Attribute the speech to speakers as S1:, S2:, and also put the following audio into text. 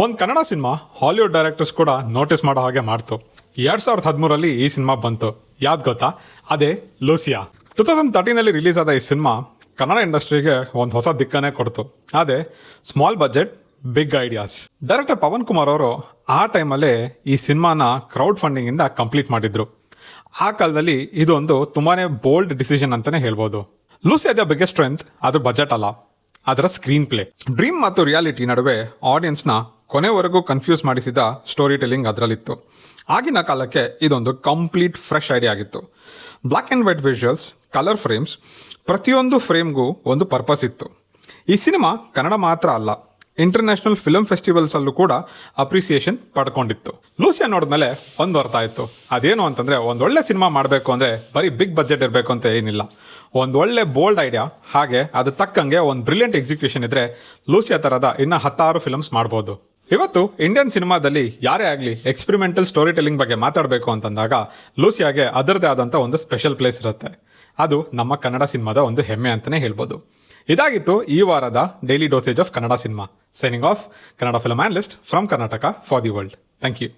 S1: ಒಂದು Kannada cinema Hollywood directors ಕೂಡ notice ಮಾಡೋ ಹಾಗೆ ಮಾಡ್ತು. 2013 ಈ ಸಿನಿಮಾ ಬಂತು. ಯಾವ್ದು ಗೊತ್ತಾ? ಅದೇ ಲೂಸಿಯಾ. 2013 ರಿಲೀಸ್ ಆದ ಈ ಸಿನಿಮಾ ಕನ್ನಡ ಇಂಡಸ್ಟ್ರಿಗೆ ಒಂದು ಹೊಸ ದಿಕ್ಕನ್ನೇ ಕೊಡ್ತು. ಅದೇ small budget big ideas. Director Pavan Kumar ಅವರು ಆ ಟೈಮಲ್ಲೇ ಈ ಸಿನಿಮಾನ ಕ್ರೌಡ್ ಫಂಡಿಂಗ್ ಇಂದ ಕಂಪ್ಲೀಟ್ ಮಾಡಿದ್ರು. ಆ ಕಾಲದಲ್ಲಿ ಇದೊಂದು ತುಂಬಾನೇ ಬೋಲ್ಡ್ ಡಿಸಿಷನ್ ಅಂತಾನೆ ಹೇಳ್ಬೋದು. ಲೂಸಿಯಾದ ಬಿಗ್ಗೆಸ್ಟ್ ಸ್ಟ್ರೆಂತ್ ಅದ್ರ ಬಜೆಟ್ ಅಲ್ಲ, ಅದರ ಸ್ಕ್ರೀನ್ ಪ್ಲೇ. ಡ್ರೀಮ್ ಮತ್ತು ರಿಯಾಲಿಟಿ ನಡುವೆ ಆಡಿಯನ್ಸ್ನ ಕೊನೆವರೆಗೂ ಕನ್ಫ್ಯೂಸ್ ಮಾಡಿಸಿದ ಸ್ಟೋರಿ ಟೆಲ್ಲಿಂಗ್ ಅದರಲ್ಲಿತ್ತು. ಆಗಿನ ಕಾಲಕ್ಕೆ ಇದೊಂದು ಕಂಪ್ಲೀಟ್ ಫ್ರೆಶ್ ಐಡಿಯಾ ಆಗಿತ್ತು. Black and white visuals, colour frames, ಪ್ರತಿಯೊಂದು ಫ್ರೇಮ್ಗೂ ಒಂದು ಪರ್ಪಸ್ ಇತ್ತು. ಈ ಸಿನಿಮಾ ಕನ್ನಡ ಮಾತ್ರ ಅಲ್ಲ, ಇಂಟರ್ನ್ಯಾಷನಲ್ ಫಿಲ್ಮ್ ಫೆಸ್ಟಿವಲ್ಸ್ ಅಲ್ಲೂ ಕೂಡ ಅಪ್ರಿಸಿಯೇಷನ್ ಪಡ್ಕೊಂಡಿತ್ತು. ಲೂಸಿಯಾ ನೋಡಿದ್ಮೇಲೆ ಒಂದು ಅರ್ಥ ಆಯಿತು. ಅದೇನು ಅಂತಂದರೆ, ಒಂದೊಳ್ಳೆ ಸಿನಿಮಾ ಮಾಡಬೇಕು ಅಂದರೆ ಬರೀ ಬಿಗ್ ಬಜೆಟ್ ಇರಬೇಕು ಅಂತ ಏನಿಲ್ಲ. ಒಂದು ಒಳ್ಳೆ ಬೋಲ್ಡ್ ಐಡಿಯಾ, ಹಾಗೆ ಅದು ತಕ್ಕಂಗೆ ಒಂದು ಬ್ರಿಲಿಯಂಟ್ ಎಕ್ಸಿಕ್ಯೂಷನ್ ಇದ್ದರೆ ಲೂಸಿಯಾ ಥರದ ಇನ್ನೂ 10 ಫಿಲ್ಮ್ಸ್ ಮಾಡ್ಬೋದು. ಇವತ್ತು ಇಂಡಿಯನ್ ಸಿನಿಮಾದಲ್ಲಿ ಯಾರೇ ಆಗಲಿ ಎಕ್ಸ್ಪೆರಿಮೆಂಟಲ್ ಸ್ಟೋರಿ ಟೆಲ್ಲಿಂಗ್ ಬಗ್ಗೆ ಮಾತಾಡಬೇಕು ಅಂತಂದಾಗ ಲೂಸಿಯಾಗೆ ಅದರದೇ ಆದಂಥ ಒಂದು ಸ್ಪೆಷಲ್ ಪ್ಲೇಸ್ ಇರುತ್ತೆ. ಅದು ನಮ್ಮ ಕನ್ನಡ ಸಿನಿಮಾದ ಒಂದು ಹೆಮ್ಮೆ ಅಂತಲೇ ಹೇಳ್ಬೋದು. ಇದಾಗಿತ್ತು ಈ ವಾರದ daily dosage of Kannada cinema. Signing off, Kannada film analyst from Karnataka for the world. Thank you.